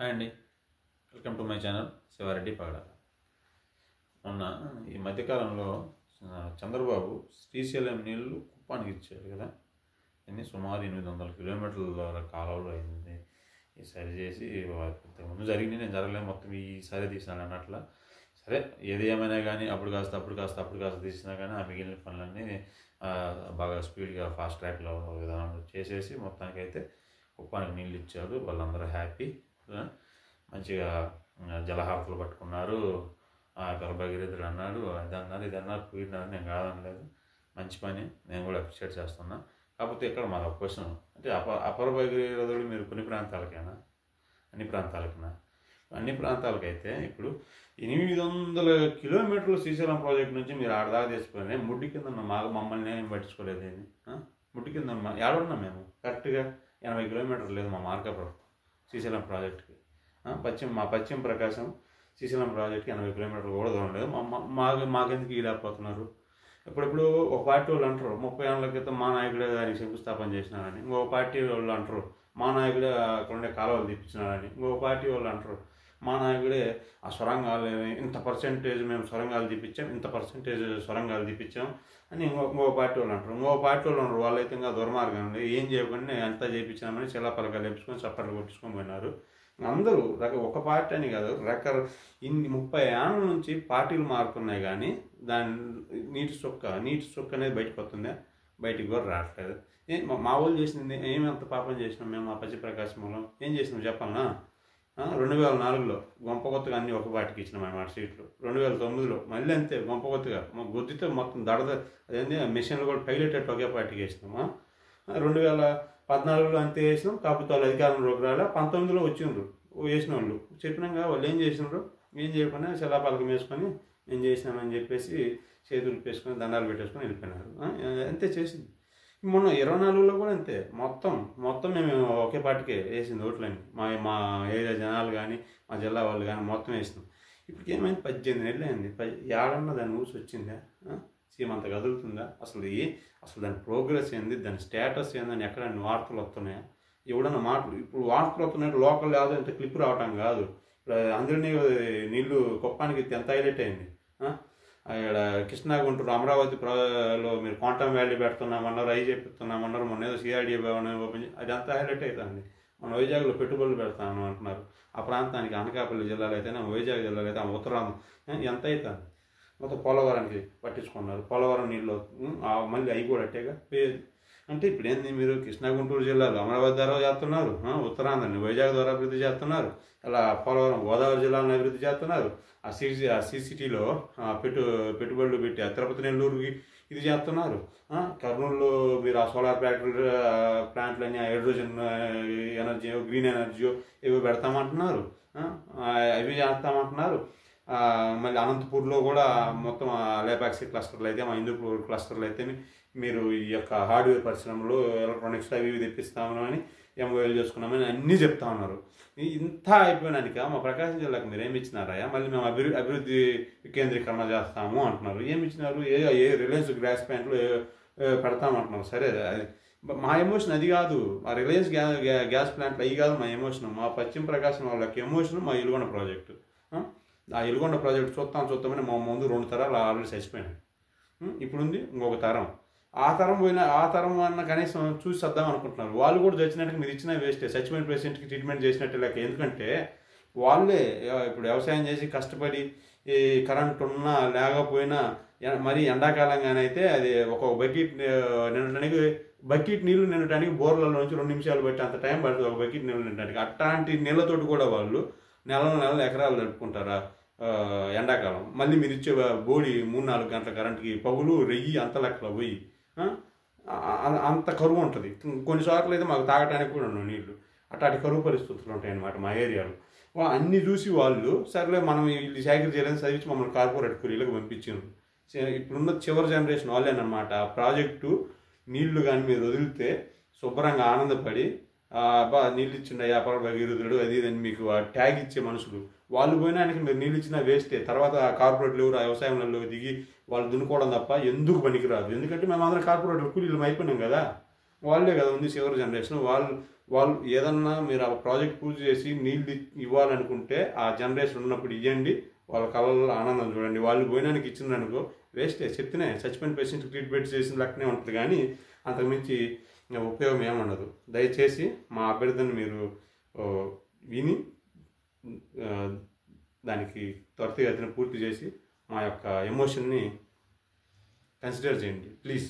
Hi అండి, welcome to my channel Shiva Reddy Pagada. మొన్న ఈ మధ్యకాలంలో చంద్రబాబు శ్రీశైలం నీళ్లు కుప్పానికి ఇచ్చాడు కదా. అన్నీ సుమారు 800 కిలోమీటర్ల కాలంలో అయింది. ఈసారి చేసి ముందు జరిగింది, నేను జరగలేదు, మొత్తం ఈసారి తీసినాను అన్నట్ల. సరే, ఏది ఏమైనా కానీ అప్పుడు కాస్త తీసినా కానీ ఆ మిగిలిన పనులన్నీ బాగా స్పీడ్గా ఫాస్ట్ ట్రాక్లో విధానంలో చేసేసి మొత్తానికైతే కుప్పానికి నీళ్ళు ఇచ్చాడు. వాళ్ళందరూ హ్యాపీ, మంచిగా జలహారతులు పట్టుకున్నారు. భగీరథుడు అన్నాడు, ఇది అన్నారు, పోయినారు. నేను కాదనలేదు, మంచి పని, నేను కూడా అప్రిషియేట్ చేస్తున్నా. కాకపోతే ఇక్కడ మాకు ఒక క్వశ్చన్, అంటే అపర భగీరథుడు మీరు కొన్ని ప్రాంతాలకైనా అన్ని ప్రాంతాలకైతే ఇప్పుడు 800 కిలోమీటర్లు శ్రీశైలం ప్రాజెక్ట్ నుంచి మీరు ఆడదాకా తీసుకుని ముడ్డి కింద మమ్మల్ని ఏం పట్టించుకోలేదు. ముడ్డి కింద ఏడున్నాం మేము, కరెక్ట్గా 80 కిలోమీటర్లు లేదు మా మార్కాపురం శ్రీశైలం ప్రాజెక్టుకి. పశ్చిమ ప్రకాశం శ్రీశైలం ప్రాజెక్ట్కి 80 కిలోమీటర్లు కూడా దూరం లేదు. మాకెందుకు ఈలేకపోతున్నారు? ఇప్పుడు ఒక పార్టీ వాళ్ళు అంటారు 30 ఏళ్ళ క్రితం మా నాయకుడే దానికి శంకుస్థాపన చేసినారని, ఇంకొక పార్టీ వాళ్ళు అంటారు మా నాయకుడే అక్కడ ఉండే కాలువలు తీపించినారని, ఇంకొక పార్టీ వాళ్ళు అంటారు మా నాయకుడే ఆ సొరంగాలు ఇంత పర్సెంటేజ్ మేము సొరంగాలు తీపించాం, ఇంత పర్సెంటేజ్ సొరంగాలు తీపించాం అని ఇంకొక పార్టీ వాళ్ళు అంటారు. ఇంకొక పార్టీ వాళ్ళు అంటారు వాళ్ళైతే ఇంకా దుర్మార్గం ఉంది, ఏం చేయకుండా అంతా చేయించామని చిల్లపలకాలు వేపించుకొని చప్పట్లు కొట్టించుకొని పోయినారు. అందరూ ఒక పార్టీ అని కాదు, 30 ఏళ్ళ నుంచి పార్టీలు మారుతున్నాయి, కానీ దాని నీటి చుక్క అనేది బయటకు వస్తుందా? బయటికి కూడా రావట్లేదు. మా వాళ్ళు చేసింది ఏమి అంత పాపం చేసినాం మేము ఆ పశ్చిమ ప్రకాశంలో? ఏం చేసినాం చెప్పాలనా? 2004లో గొంపగొత్తగా అన్నీ ఒక పార్టీకి ఇచ్చినాం అన్నమాట సీట్లు. 2009లో మళ్ళీ అంతే గొంపగొత్తగా గుద్దితే మొత్తం అదేంటి మిషన్లు కూడా పైలెట్టేట్టు ఒకే పార్టీకి వేసినామా. 2014లో అంతే వేసినాం, కాకపోతే వాళ్ళు అధికారంలోకి రాలే. 19లో వచ్చిండ్రు వేసిన వాళ్ళు, చెప్పినాక వాళ్ళు ఏం చేయకుండా శిలాపలకం వేసుకొని ఏం చేసినామని చెప్పేసి చేతులు వేసుకొని దండాలు పెట్టేసుకొని వెళ్ళిపోయినారు. అంతే చేసింది. మొన్న 24లో కూడా అంతే, మొత్తం మేము ఒకే పార్టీకే వేసింది ఓట్లని. మా ఏరియా జనాలు కానీ మా జిల్లా వాళ్ళు కానీ మొత్తం వేసినాం. ఇప్పటికి ఏమైంది? 18 నెలలు అయింది. ఏడన్నా దాని ఊసి వచ్చిందా? సీఎం అంత కదులుతుందా? అసలు దాని ప్రోగ్రెస్ ఏంది, దాని స్టేటస్ ఏందని ఎక్కడ వార్తలు వస్తున్నాయా? ఎవడన్నా మాటలు ఇప్పుడు వార్తలు వస్తున్నాయి, లోకల్ యాదో ఇంత క్లిప్ రావటం కాదు. ఇప్పుడు అందరినీ నీళ్లు కుప్పానికి ఎంత హైలైట్ అయింది. ఇక్కడ కృష్ణా గుంటూరు అమరావతిలో మీరు క్వాంటమ్ వ్యాలీ పెడుతున్నామన్నారు, అవి చెప్తున్నామన్నారు, మొన్న ఏదో సిఆర్డీ ఓపెన్ అది అంతా హైలైట్ అవుతుంది. మన వైజాగ్లో పెట్టుబడులు పెడతాను అంటున్నారు. ఆ ప్రాంతానికి అనకాపల్లి జిల్లాలో అయితే వైజాగ్ జిల్లాలో అయితే ఉత్తరాంధ్ర ఎంత అవుతుంది? మొత్తం పోలవరానికి పట్టించుకున్నారు. పోలవరం నీళ్ళు మళ్ళీ అవి కూడా అట్టేగా అంటే ఇప్పుడు ఏంది? మీరు కృష్ణా గుంటూరు జిల్లాలో అమరావతి ద్వారా చేస్తున్నారు, ఉత్తరాంధ్రని వైజాగ్ ద్వారా అభివృద్ధి చేస్తున్నారు, అలా పోలవరం గోదావరి జిల్లాలను అభివృద్ధి చేస్తున్నారు. ఆ సిసిటీలో పెట్టుబడులు పెట్టి ఆ తిరుపతి నెల్లూరుకి ఇది చేస్తున్నారు. కర్నూలులో మీరు ఆ సోలార్ ప్లాంట్లన్నీ హైడ్రోజన్ ఎనర్జీ, గ్రీన్ ఎనర్జీ ఇవి పెడతామంటున్నారు, అవి చేస్తామంటున్నారు. మళ్ళీ అనంతపూర్లో కూడా మొత్తం లేపాక్సీ క్లస్టర్లు అయితే, మా హిందూపూర్ క్లస్టర్లు అయితే మీరు ఈ యొక్క హార్డ్వేర్ పరిశ్రమలో ఎలక్ట్రానిక్స్ అవి తెప్పిస్తామని ఎంఓఎల్ చేసుకున్నామని అన్నీ చెప్తా ఉన్నారు. ఇంత అయిపోయినాక మా ప్రకాశం జిల్లాకు మీరు ఏమి ఇచ్చినారా? మళ్ళీ మేము అభివృద్ధి వికేంద్రీకరణ చేస్తాము అంటున్నారు. ఏమి ఇచ్చినారు? ఏ రిలయన్స్ గ్యాస్ ప్లాంట్లు పెడతామంటున్నారు. సరే, మా ఎమోషన్ అది కాదు. ఆ రిలయన్స్ గ్యాస్ ప్లాంట్లు అవి కాదు మా ఎమోషన్. మా పశ్చిమ ప్రకాశం వాళ్ళకి ఎమోషన్ మా ఇలుగొండ ప్రాజెక్టు. ఆ ఇలుగొండ ప్రాజెక్టు చూస్తామని మా ముందు 2 తరాలు ఆల్రెడీ చచ్చిపోయినాయి. ఇప్పుడు ఉంది ఇంకొక తరం. ఆ తరం అన్న కనీసం చూసి వద్దాం అనుకుంటున్నారు. వాళ్ళు కూడా చచ్చినట్టుగా మీరు ఇచ్చిన వేస్టే, చచ్చిపోయిన పేషెంట్కి ట్రీట్మెంట్ చేసినట్టు లేక. ఎందుకంటే వాళ్ళే ఇప్పుడు వ్యవసాయం చేసి కష్టపడి ఈ కరెంట్ ఉన్నా లేకపోయినా మరీ ఎండాకాలంగానైతే అది ఒక బకెట్ నీళ్లు నిండటానికి బోర్లలో నుంచి 2 నిమిషాలు బట్టి అంత టైం పడుతుంది ఒక బకెట్ నీళ్ళు నిండటానికి. అట్లాంటి నీళ్ళతోటి కూడా వాళ్ళు నెలలు ఎకరాలు జరుపుకుంటారా ఎండాకాలం? మళ్ళీ మీరు ఇచ్చే బోడి 3-4 గంటల కరెంట్కి పగులు రెయ్యి అంత లెక్కలో పోయి అంత కరువు ఉంటుంది. కొన్నిసార్లు అయితే మాకు తాగటానికి కూడా ఉండవు నీళ్లు. అట్లాంటి కరువు పరిస్థితులు ఉంటాయి అన్నమాట మా ఏరియాలో. అన్నీ చూసి వాళ్ళు సరేలే మనం వీళ్ళు సేకరి చేయాలని చదివించి మమ్మల్ని కార్పొరేట్ కూలీలకు పంపించారు. ఇప్పుడున్న చివరి జనరేషన్ వాళ్ళేనమాట. ఆ ప్రాజెక్టు నీళ్లు కానీ మీరు వదిలితే శుభ్రంగా ఆనందపడి నీళ్ళు ఇచ్చిండ వ్యాపార భగీరథుడు అది ఇదని మీకు ట్యాగ్ ఇచ్చే మనుషులు వాళ్ళు పోయినానికి మీరు నీళ్ళు ఇచ్చినా వేస్టే. తర్వాత కార్పొరేట్లు ఎవరు ఆ వ్యవసాయంలో దిగి వాళ్ళు దున్నుకోవడం తప్ప ఎందుకు పనికిరాదు. ఎందుకంటే మేము అందరం కార్పొరేట్లు కూలీలు అయిపోయినాం కదా. వాళ్ళే కదా ఉంది చివరి జనరేషన్. వాళ్ళు ఏదన్నా మీరు ఆ ప్రాజెక్ట్ పూర్తి చేసి నీళ్ళు ఇవ్వాలనుకుంటే ఆ జనరేషన్ ఉన్నప్పుడు ఇవ్వండి, వాళ్ళ కళల్లో ఆనందం చూడండి. వాళ్ళు పోయినానికి ఇచ్చిందనుకో వేస్టే, చెప్తేనే చచ్చిపోయిన పేషెంట్ ట్రీట్మెంట్ చేసిన లెక్కనే ఉంటుంది, కానీ అంతకుమించి ఉపయోగం ఏముండదు. దయచేసి మా అభ్యర్థన మీరు విని దానికి త్వరితగతిన పూర్తి చేసి మా యొక్క ఎమోషన్ని కన్సిడర్ చేయండి ప్లీజ్.